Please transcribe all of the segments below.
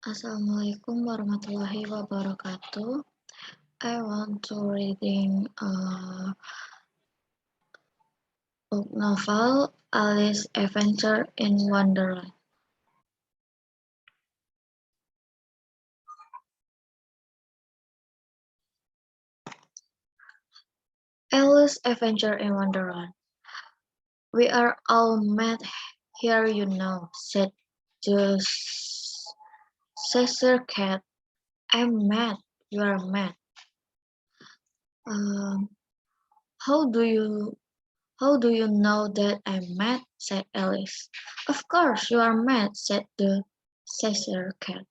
Assalamualaikum warahmatullahi wabarakatuh. I want to reading a book novel, Alice Adventure in Wonderland. Alice Adventure in Wonderland. We are all mad here, you know, said the Cheshire Cat. I'm mad. You are mad. Um, how do you know that I'm mad? Said Alice. Of course you are mad, said the Cheshire Cat.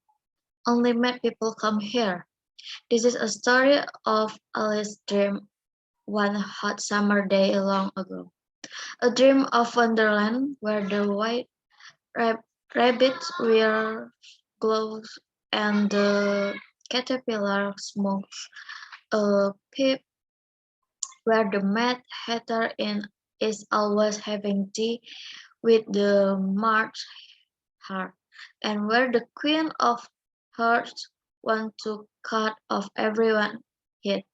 Only mad people come here. This is a story of Alice's dream one hot summer day long ago. A dream of Wonderland where the white rabbits wear gloves and the caterpillar smokes a pipe, where the Mad Hatter is always having tea with the March Hare, and where the Queen of Hearts wants to cut off everyone's head.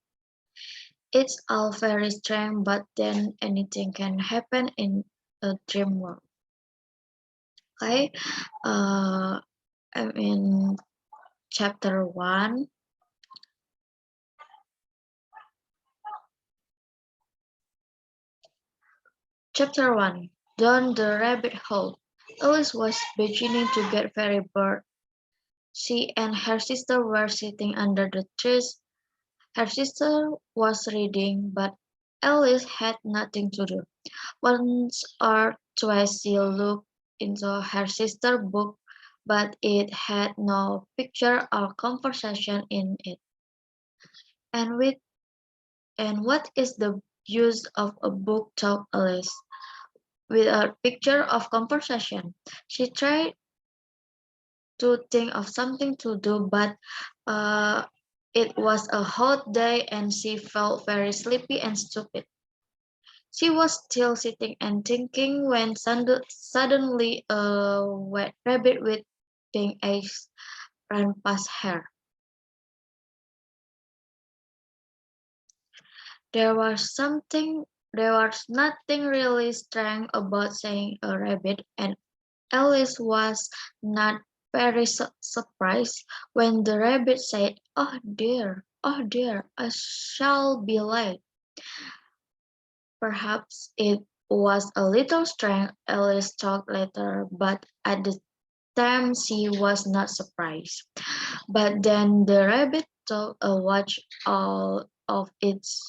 It's all very strange, but then anything can happen in a dream world. Okay, I'm in chapter 1. Chapter 1. Down the Rabbit Hole. Alice was beginning to get very bored. She and her sister were sitting under the trees. Her sister was reading, but Alice had nothing to do. Once or twice she looked into her sister's book, but it had no picture or conversation in it. And with and what is the use of a book, thought Alice, without picture of conversation? She tried to think of something to do, but it was a hot day and she felt very sleepy and stupid. She was still sitting and thinking when suddenly a wet rabbit with pink eyes ran past her. There was nothing really strange about saying a rabbit, and Alice was not very surprised when the rabbit said, oh dear, I shall be late." Perhaps it was a little strange, Alice thought later, but at the time she was not surprised. But then the rabbit took a watch out of its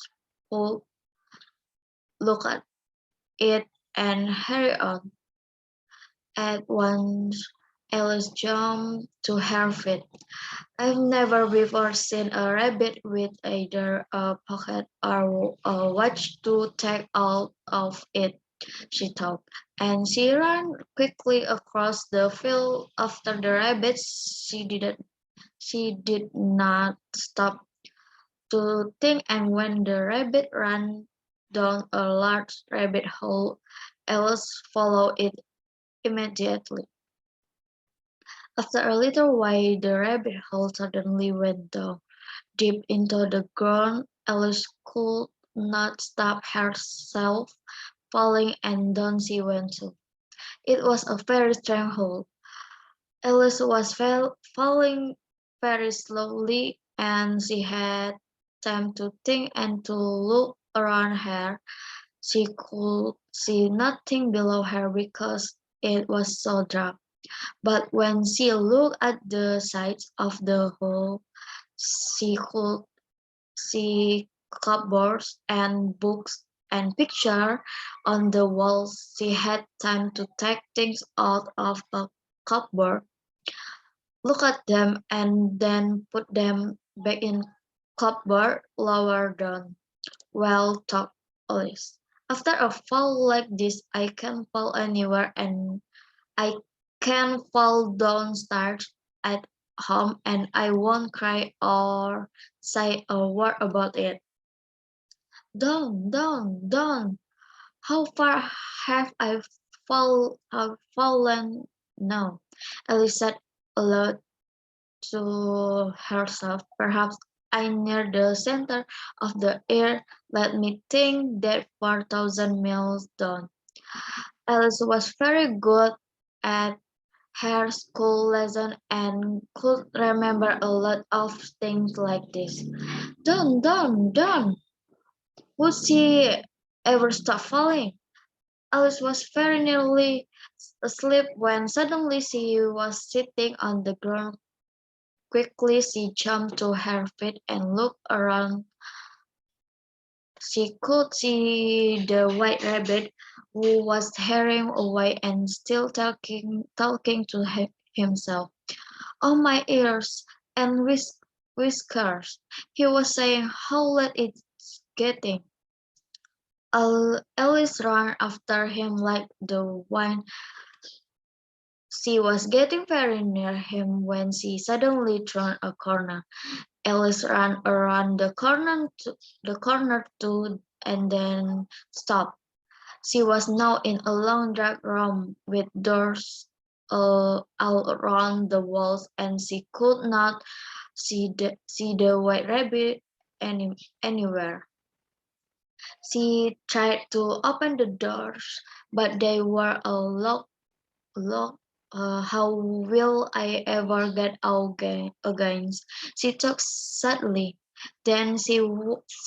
hole, looked at it, and hurried on. At once Alice jumped to her feet. "I've never before seen a rabbit with either a pocket or a watch to take out of it," she thought, and she ran quickly across the field after the rabbit. She did not stop to think, and when the rabbit ran down a large rabbit hole, Alice followed it immediately. After a little while, the rabbit hole suddenly went down deep into the ground. Alice could not stop herself falling, and down she went too. It was a very strange hole. Alice was falling very slowly, and she had time to think and to look around her. She could see nothing below her because it was so dark. But when she looked at the sides of the hole, she could see cupboards and books and pictures on the walls. She had time to take things out of a cupboard, look at them, and then put them back in cupboard lower down. Well, thought Alice. After a fall like this, I can fall anywhere, and I can fall downstairs at home, and I won't cry or say a word about it. Down, down, down. How far have fallen now? Alice said aloud to herself. Perhaps I near the center of the air. Let me think that 4,000 miles down. Alice was very good at her school lesson and could remember a lot of things like this. Down, down, down. Would she ever stop falling? Alice was very nearly asleep when suddenly she was sitting on the ground. Quickly she jumped to her feet and looked around. She could see the white rabbit who was hurrying away and still talking to himself. Oh my ears and whiskers, he was saying, how late it's getting. Alice ran after him like the wind. She was getting very near him when she suddenly turned a corner. Alice ran around the corner too and then stopped. She was now in a long dark room with doors all around the walls, and she could not see the white rabbit anywhere. She tried to open the doors, but they were all locked. How will I ever get out again? She thought sadly. Then she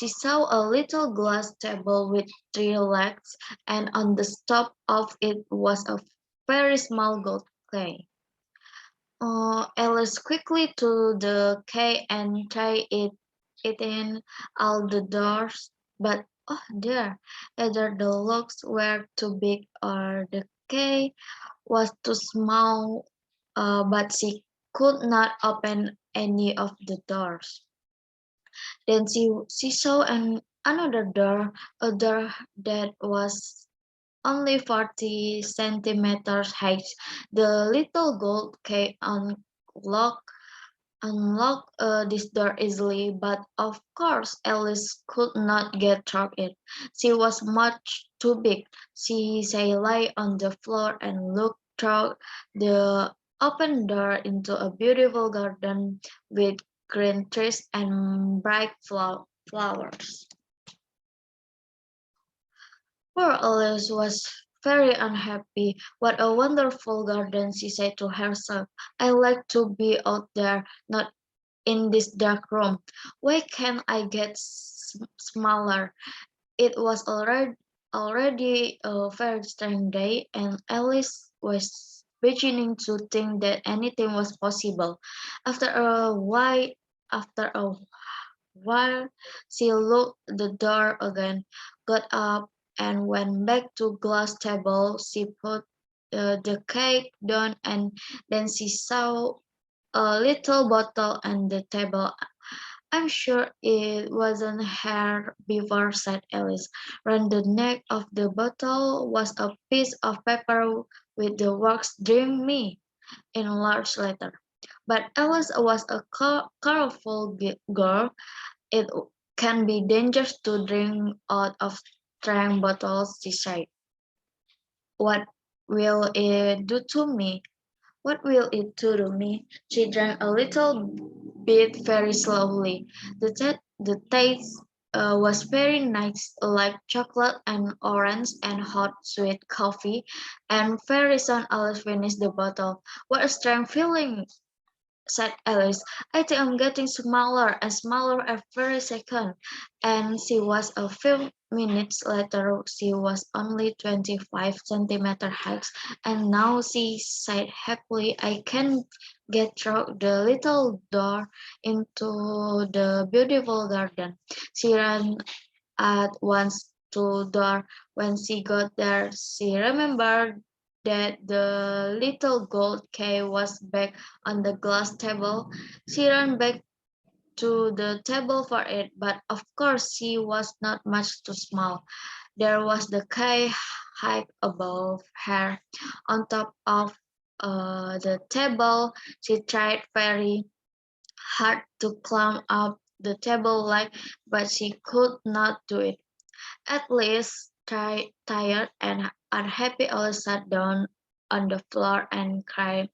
saw a little glass table with three legs, and on the top of it was a very small gold key. Alice quickly to the key and tried it in all the doors, but oh dear, either the locks were too big or the key was too small, but she could not open any of the doors. Then she saw another door, a door that was only 40 centimeters high. The little gold key unlocked this door easily, but of course Alice could not get through it. She was much too big. She lay on the floor and looked through the open door into a beautiful garden with green trees and bright flowers. Poor Alice was very unhappy. What a wonderful garden, she said to herself. I like to be out there, not in this dark room. Why can't I get smaller? It was already a very strange day, and Alice was beginning to think that anything was possible. After a while, after a while, she locked the door again, got up, and went back to glass table. She put the cake down, and then she saw a little bottle on the table. I'm sure it wasn't her before, said Alice. Round the neck of the bottle was a piece of paper with the words Dream Me in large letter. But Alice was a careful girl. It can be dangerous to drink out of strong bottles, she said. What will it do to me? What will it do to me? She drank a little bit very slowly. The taste was very nice, like chocolate and orange and hot sweet coffee. And very soon Alice finished the bottle. What a strange feeling, said Alice. I think I'm getting smaller and smaller every second. And she was a few minutes later, she was only 25 centimeters high. And now she sighed happily, I can get through the little door into the beautiful garden. She ran at once to door. When she got there, she remembered that the little gold key was back on the glass table. She ran back to the table for it, but of course she was not much too small. There was the key high above her. On top of the table, she tried very hard to climb up the table leg, but she could not do it. At least, tired and unhappy, Alice sat down on the floor and cried.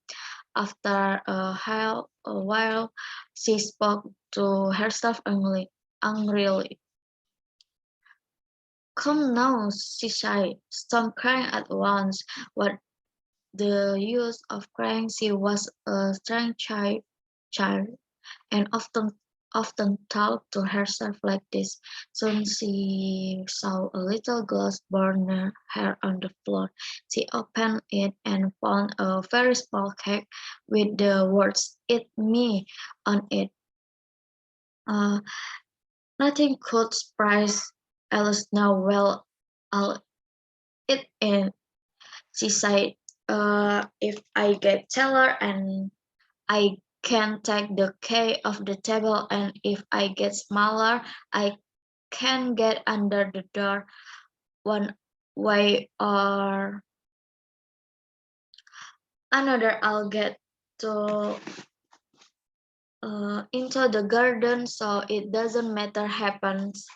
After a while, she spoke to herself angrily. Come now, she sighed. Stop crying at once. What the use of crying? She was a strange child and often talked to herself like this. Soon she saw a little glass burner hair on the floor. She opened it and found a very small cake with the words "Eat me" on it. Uh, Nothing could surprise Alice now. Well, I'll eat it, she said. If I get taller and I can take the key off the table, and if I get smaller, I can get under the door one way or another. I'll get to into the garden, so it doesn't matter happens.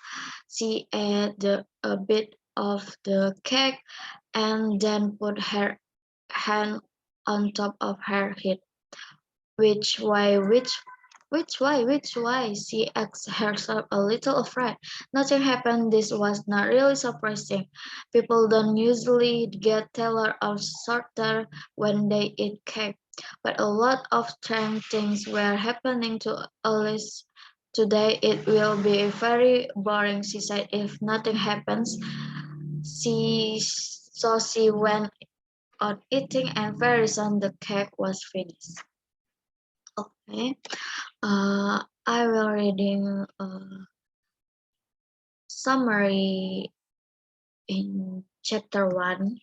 She ate a bit of the cake and then put her hand on top of her head. Which way, which way? She asked herself, a little afraid. Nothing happened. This was not really surprising. People don't usually get taller or shorter when they eat cake. But a lot of strange things were happening to Alice today. It will be very boring, she said, if nothing happens. She went on eating, and very soon the cake was finished. Okay. I will reading a summary in chapter 1.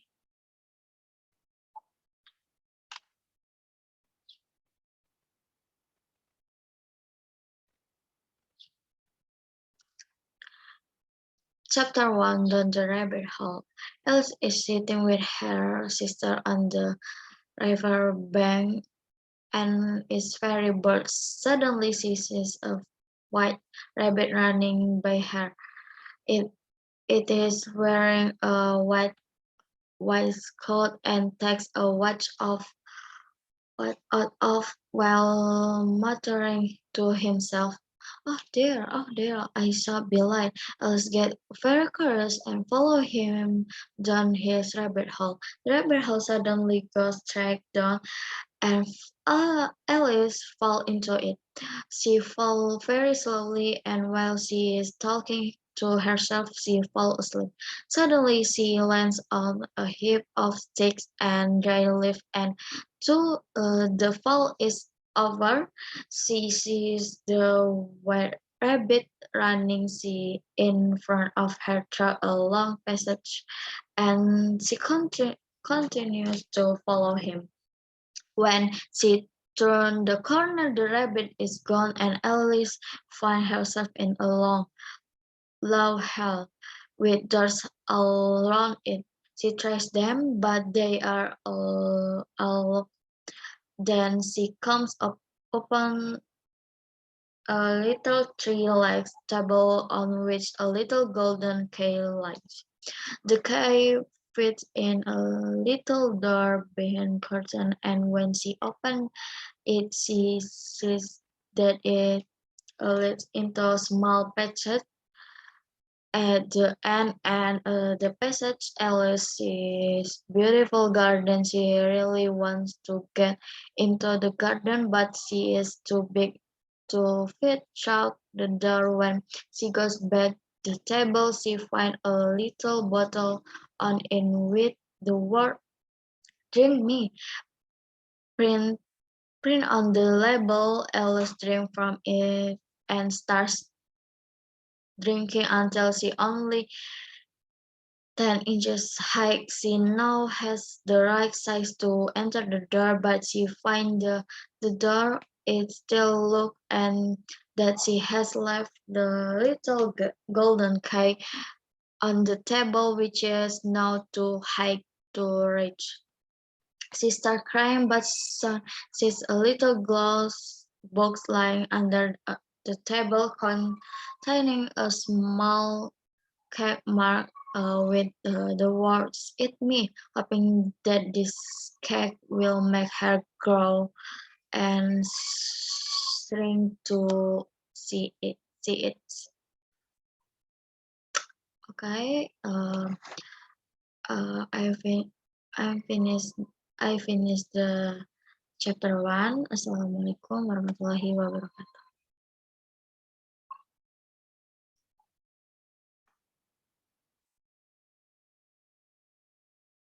Chapter 1, the rabbit hole. Alice is sitting with her sister on the river bank and is very bored. Suddenly she sees a white rabbit running by her. It, it is wearing a white waistcoat and takes a watch off but out of while muttering to himself, oh dear, I saw Billy. Let's get very curious and follow him down his rabbit hole. The rabbit hole suddenly goes straight down and Alice fell into it. She fell very slowly, and while she is talking to herself, she falls asleep. Suddenly, she lands on a heap of sticks and dry leaves, and the fall is over. She sees the white rabbit running in front of her through a long passage, and she continues to follow him. When she turned the corner, the rabbit is gone, and Alice finds herself in a long, low hall with doors all around it. She tries them, but they are all. Then she comes up upon a little tree-like table on which a little golden key lies. The key fits in a little door behind curtain, and when she opens it, she sees that it leads into a small passage at the end, and the passage Alice's beautiful garden. She really wants to get into the garden, but she is too big to fit through the door. When she goes back to the table, she finds a little bottle on it with the word "Drink me" print on the label. Alice drinks from it and starts drinking until she only 10 inches high. She now has the right size to enter the door, but she finds the door it still locked and that she has left the little golden key on the table, which is now too high to reach. She starts crying, but sees a little glass box lying under the table containing a small cake marked with the words "Eat me," hoping that this cake will make her grow and shrink to see it. See it. Okay. I fin I finished I finished the chapter 1. Assalamualaikum warahmatullahi wabarakatuh.